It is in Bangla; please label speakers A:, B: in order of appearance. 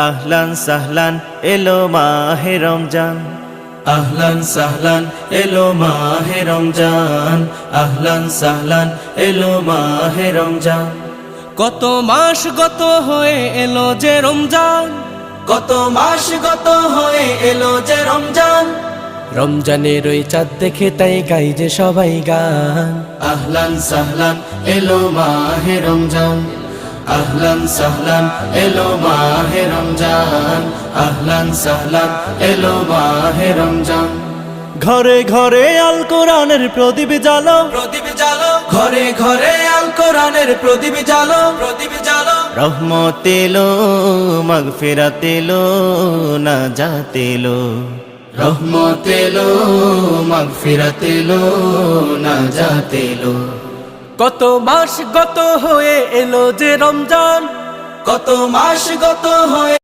A: আহলান সাহলান এলো মাহে রমজান, আহলান সাহলান এলো মাহে রমজান, আহলান সাহলান এলো মাহে রমজান।
B: কত মাস গত হয়ে এলো যে রমজান,
A: কত মাস গত হয়ে এলো যে রমজান,
B: রমজানের ওই চাঁদ দেখে তাই গাই যে সবাই গান।
A: আহলান সাহলান এলো মাহে রমজান, আহলান সাহলান এলো মাহে রমজান, আহলান সাহলান এলো মাহে রমজান। ঘরে ঘরে আল কোরআনের প্রদীপ জ্বালো, প্রদীপ জ্বালো, ঘরে ঘরে আল কোরআনের প্রদীপ জ্বালো, প্রদীপ জ্বালো। রহমত এলো, মাগফিরাত এলো, নাজাত এলো, রহমত এলো, মাগফিরাত এলো, নাজাত এলো।
B: কত মাস গত হয়ে এলো যে রমজান,
A: কত মাস গত হয়ে